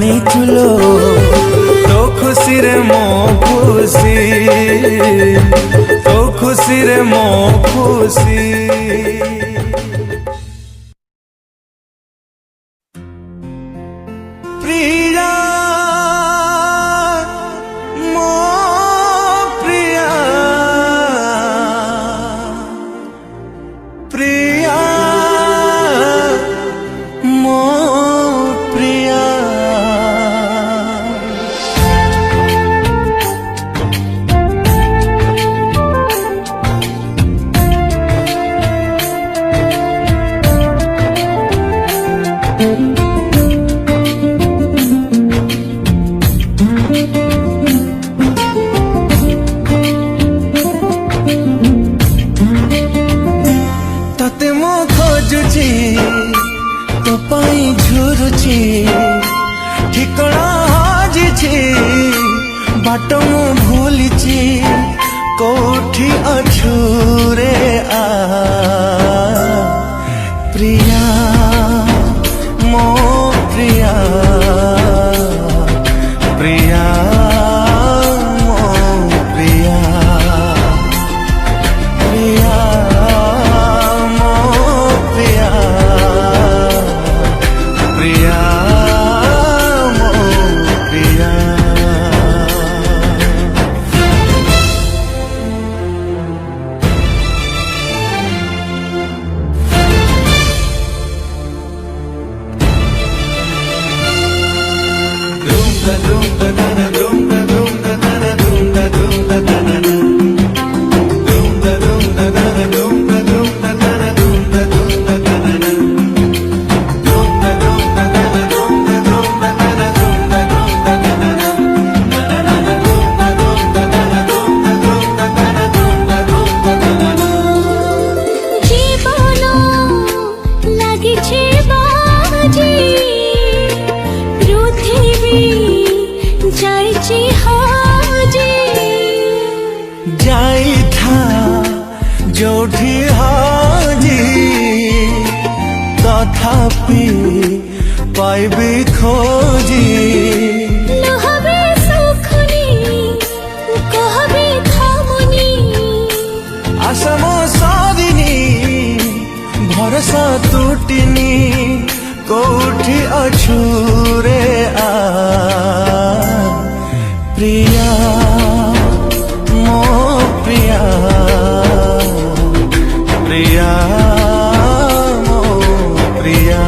जानी चुलो तो खुशी रे मो खुशी, तो खुशी रे मो खुशी। प्रिया मो प्रिया, प्रिया मो प्रिया। तते मो खोजुची तो पाई झुरुची, ठिकଣା हाजिची बाट मु भूलिची, कोठी अछु रे आ प्रिया मो प्रिया, प्रिया मो प्रिया, प्रिया मो प्रिया, प्रिया मो प्रिया। जाई था जोठी हाजी तथापि पाइबी खोजी, लहबे सुखनी कहबे खामुनी, आशा मो सादिनी भरोसा टूटिनी, कोठी अछु रे आ प्रिया मो प्रिया, प्रिया मो प्रिया।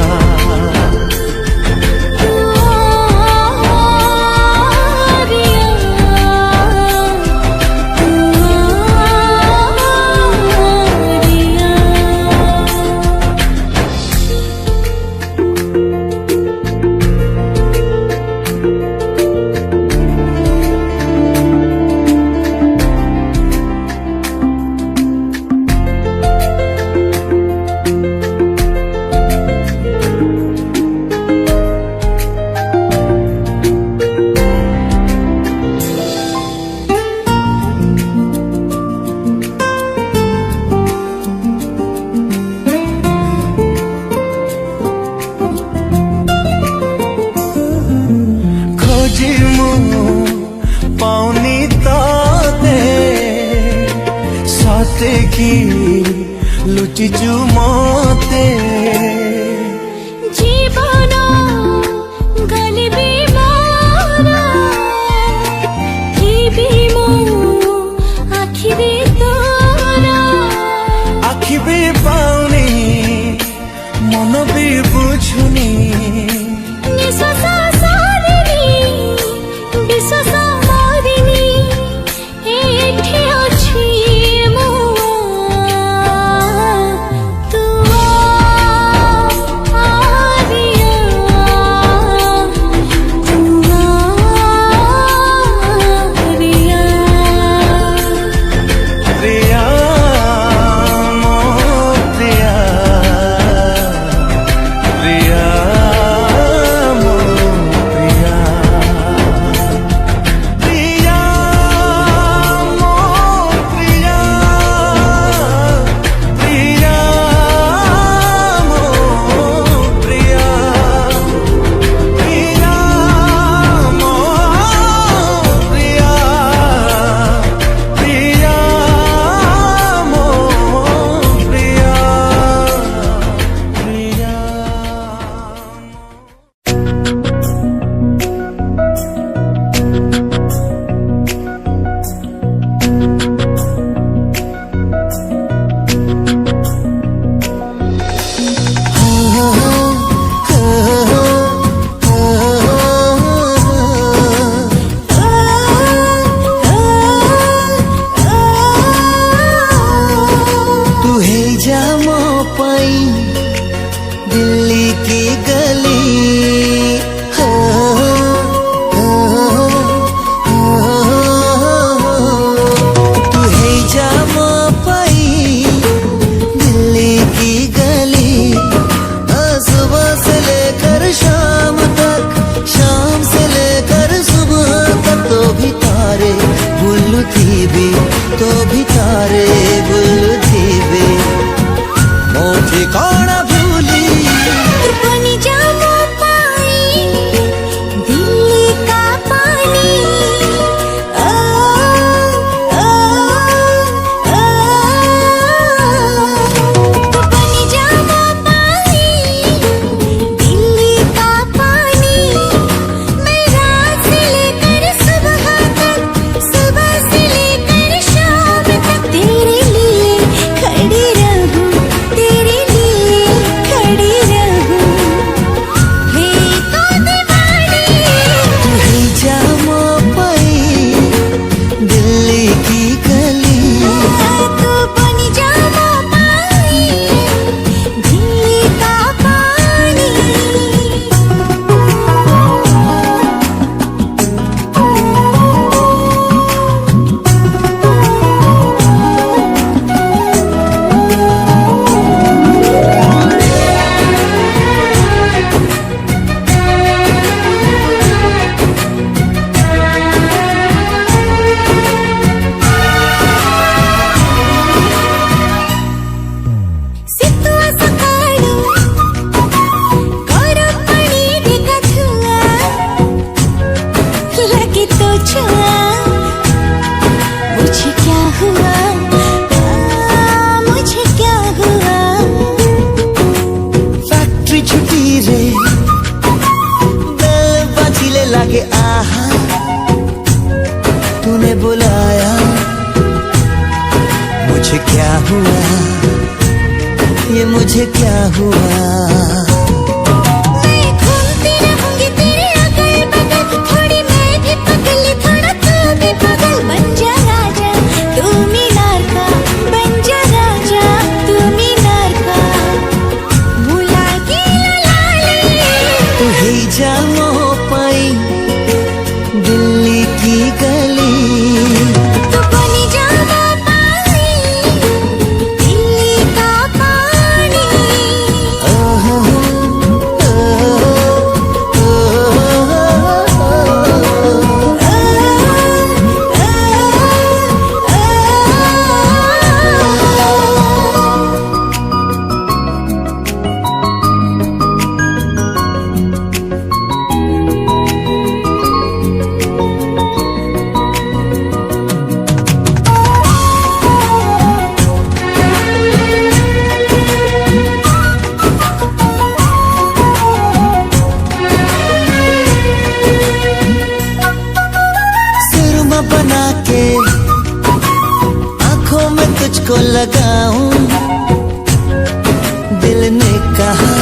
पाउनी ताते साथे की लुचि चुमाते, जीवन गलिबी मारा थीबी मो आखिबे तोरा, आखि भी पाउनी मन भी बुझुनी, निश्वास सारिनी विश्वास मारिनी, एठी अछि मो तू आरिया, तू आरिया। प्रिया मो प्रिया, प्रिया दिल्ली की गली हो, तू है जामा पाई दिल्ली की गली, सुबह से लेकर शाम तक, शाम से लेकर सुबह तक, तो भी तारे बुल्लू थी भी, तो भी तारे बुल्लू थी भी, मो ठिकाना भूली तू बनी जामा पाई दिल्ली का पानी, ओ, ओ, ओ, तू बनी जामा पाई दिल्ली का पानी, मैं रात से लेकर सुबह तक, सुबह से लेकर शाम तक, तेरे लिए खड़ी रहूं, तेरे लिए खड़ी रहूं, हे तो दीवानी, तू ही जामा पाई दिल्ली की गली। तू बनी जामा पाई दिल्ली का पानी। ಸಿತ್ತುವ ಸಕಾಳು ಗೌರ ಪಣಿ ದಿಖುआ, लगे तो छुआ, मुझे क्या हुआ, मुझे क्या हुआ, फैक्ट्री छुट्टी रे बेल बजले लगे आहा, तूने बुलाया, मुझे क्या हुआ, ये मुझे क्या हुआ। मैं घूमती रहूंगी तेरे अगल बगल, थोड़ी मैं भी पगली, थोड़ा तू भी पगल, बन जा राजा तू मीनार का, बन जा राजा तू मीनार का, भुला के लाली, तू ही जामा पाई दिल्ली की गली। तू बनी जामा पाई दिल्ली का पानी। सुरमा बना के आंखों में तुझको लगाऊं, दिल ने कहा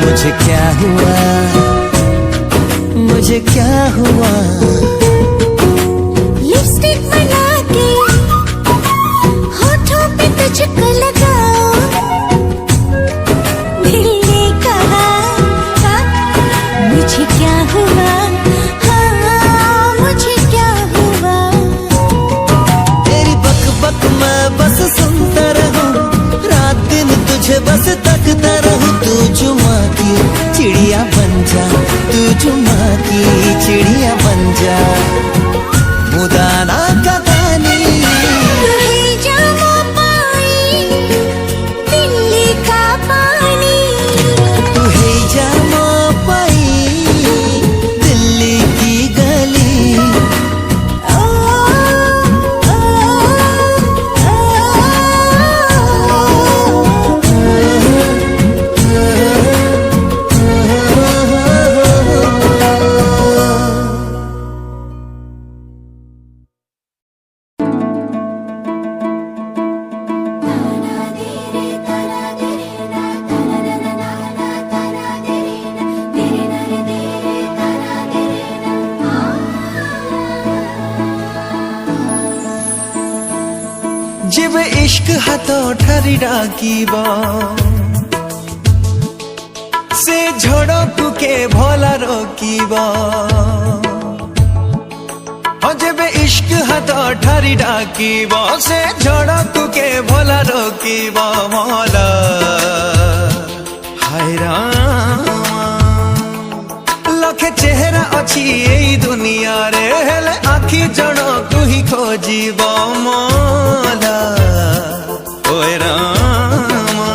मुझे क्या हुआ, मुझे क्या हुआ। लिपस्टिक बना के होठों पे तुझको लगाओ, दिल ने कहा मुझे क्या हुआ, हाँ मुझे क्या हुआ, तेरी बक बक मैं बस सुनता रहूं, रात दिन तुझे बस तकता रहूं। तू जुमा की चिड़िया बन जा, तू जुमा की चिड़िया बन जा, मुदाना का गानी, तू ही जामा पाई दिल्ली का पानी। तू है जामा पाई दिल्ली की गली। ओ, ओ, যেবে ইশক হাত ঠারি ডাকিব से झड़कू के भला रोकीबा जेबे इश्क हाथ ठारी डाकीब से झड़कू के भला रोकीब मौला हाय रामा लखे चेहरा अच्छी यही दुनिया रे हेले आखि जणकू ही खोजीब मौला ओए रामा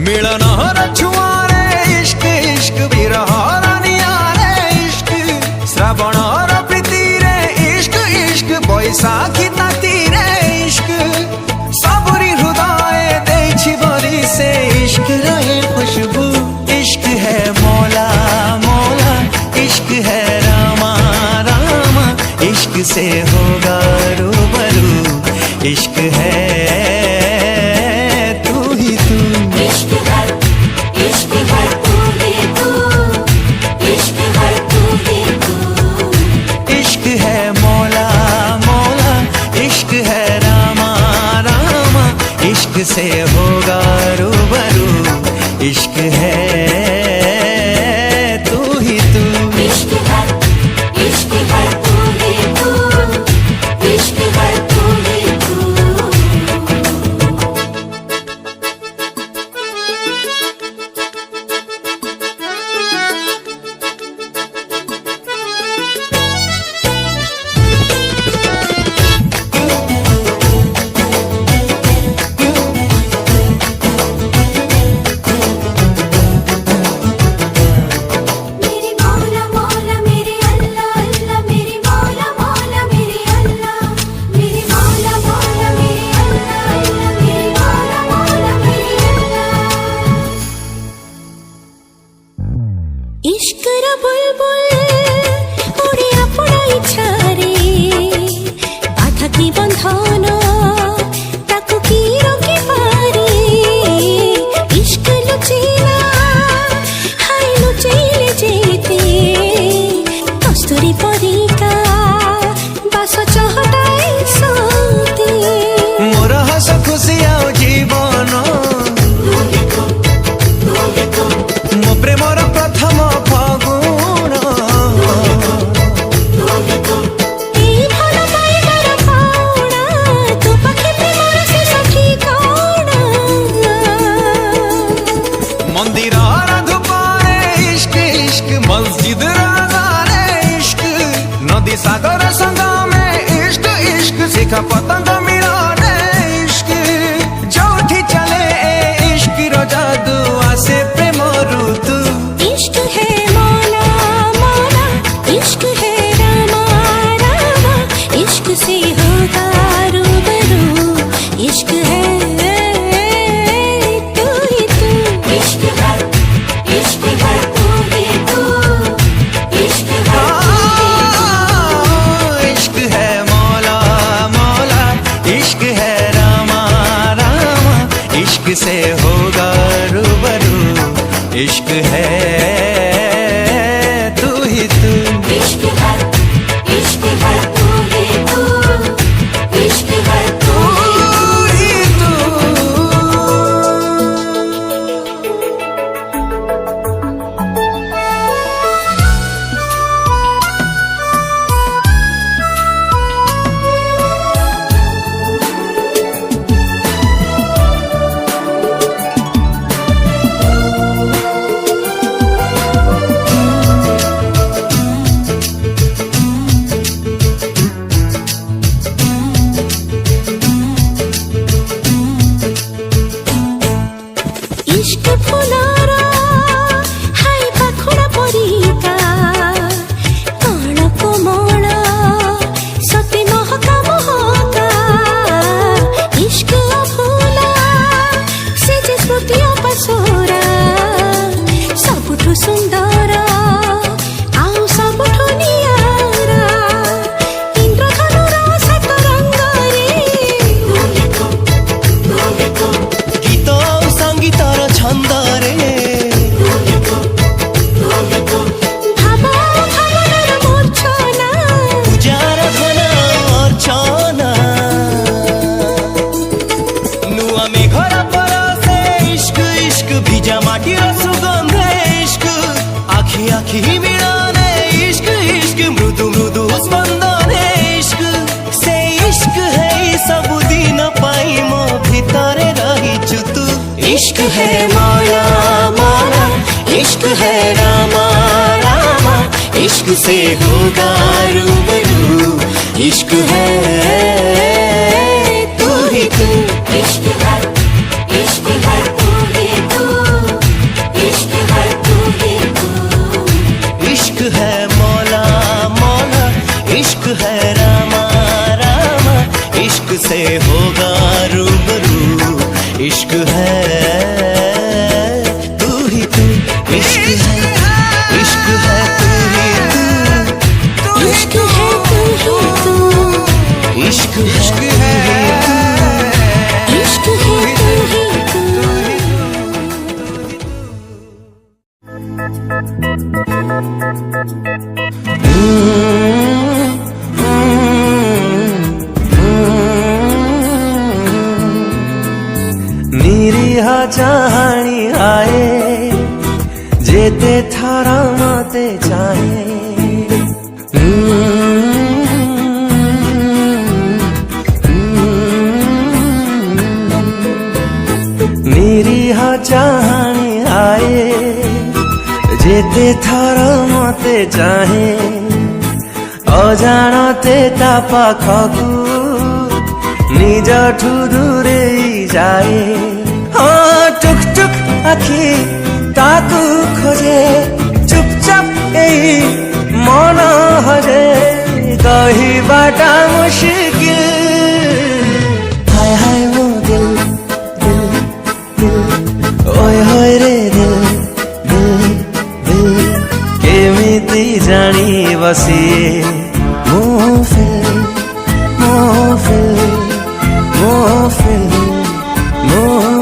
मिलन हर छुआरे इश्क इश्क विरह रानियारे इश्क श्रावण बैसाखी नातीरे इश्क सबरी हृदय देछि बरी से इश्क रहे खुशबू इश्क है मौला मौला इश्क है रामा रामा इश्क से होगा रूबरू इश्क है तू ही तू इश्क है तू ही तू इश्क है तू ही तू इश्क है मौला इश्क है रामा रामा इश्क से होगा रूबरू इश्क है तू ही तू इश्क है तू ही तू इश्क है तू ही तू इश्क रा बुलबुल उड़े अपना इच्छारे बाधा की बंधन ताकू की रोके पारे इश्क लुचेला हाय लुचेले जेते कस्तूरी परिका बास चहटाए सोते मोर हस खुशी आओ जीवन मो प्रेमर प्रथम फागुन এই ভালো পাইবার পাওনা তো পাখি প্রেমর শেষ ঠিকানা मंदिर धुपारे इश्क इश्क मस्जिद राजारे इश्क नदी सागर संगमे इश्क इश्क शिखा पतंग मिलाने इश्क जोठी चले इश्क रो जादू आसे प्रेम ऋतु इश्क है मौला मौला इश्क है रामा रामा इश्क से होगा रूबरू इश्क है तू ही तू इश्क है तू ही तू इश्क है इश्क है मौला मौला इश्क है रामा रामा इश्क से होगा रूबरू इश्क है तू ही तू इश्क है तू ही तू इश्क है तू ही तू इश्क फुलारा हाय पाखुड़ा परिका कण कोमल सती महका महका इश्क फुला से जे स्मृति अपसरा सबुठु सुंदर आउ सबुठु नियारा इंद्रधनुर सात रंगरे गीत संगीतर छंदरे इश्क है मौला मौला, इश्क है रामा रामा, इश्क से होगा रूबरू, इश्क है तू ही तू, इश्क है तू ही तू, इश्क है तू ही तू, इश्क है मौला मौला, इश्क है रामा रामा, इश्क से होगा रूबरू, इश्क है तू ही तू, इश्क है तू ही तू, इश्क है तू ही तू, इश्क है इश्क है तू ही तू। निरीह चाहणी आए जेते थारा मते चाहे, निरीह चाहणी आए जेते थारा मते चाहे, अजाणते ता पाखकू निजठू दूरेई जाए, हाँ टुक टुक आखि ताकू खोजे, चुपचाप यही मन हजे, कहिबाटा मुश्किल, हाय हाय मो दिल दिल दिल, ओए होए रे दिल दिल दिल, केमिति जानी बसिए मोफिल मोफिल मोफिल मोफिल।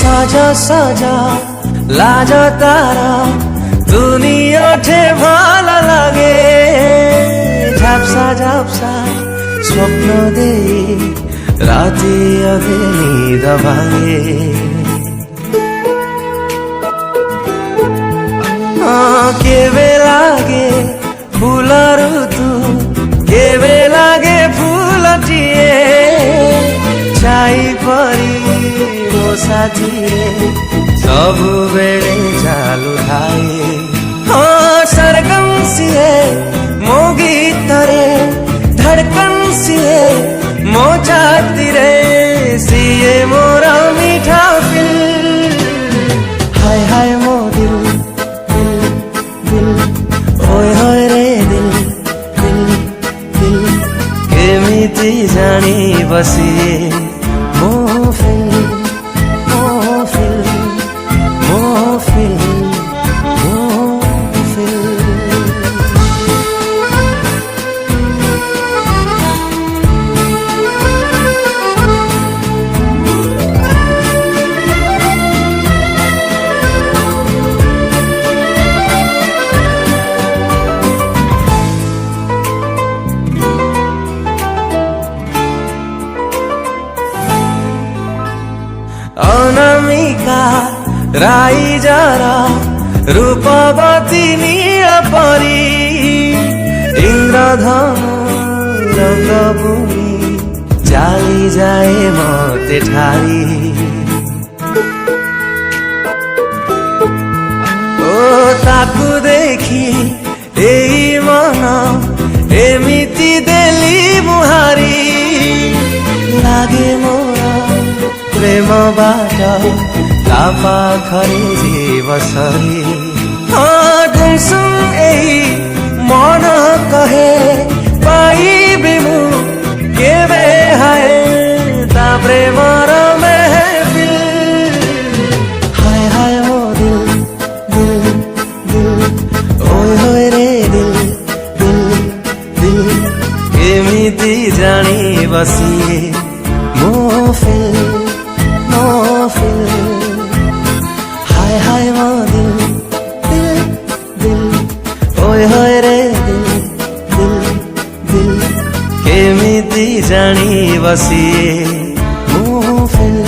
साजा साजा लाजा तारा दुनिया ठे भाला लागे, झापसा झापसा स्वप्न दे राति अधे निद भांगे, केवे लागे फूल ऋतु, केवे लागे फूलटिए, छाई परी मो साथी सबु बेले चालू थाए, हाँ सरगम सिए मो गीतरे, धड़कन सिए मो छातीरे, सिए मोरा मीठा फिल, हाय हाय मो दिल दिल दिल, ओए होए रे दिल दिल दिल, केमिति जानी बसिए मोफिल मोफिल मोफिल मोफिल। अनामिका राई जरा रूपवती नील परी, इंद्रधनु रंगभूमि चाली जाए मते ठारी, ओ ताकू देखी एई मन एमिति देली मुहारी, लागे मोरा प्रेम बाट ता पाखरे जीव सरी, हाँ गुमसुम एई मन कहे पाइबे मु केवे हाय ता प्रेमर महफिल, हाय हाय मो दिल दिल दिल, ओए होए रे दिल दिल दिल, केमिति जानी बसिए मोफिल मोफिल, हाय हाय मो दिल दिल दिल, ओए होए रे दिल दिल दिल, केमिति जानी बसिए मोफिल।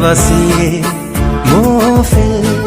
बस ये मोहफिल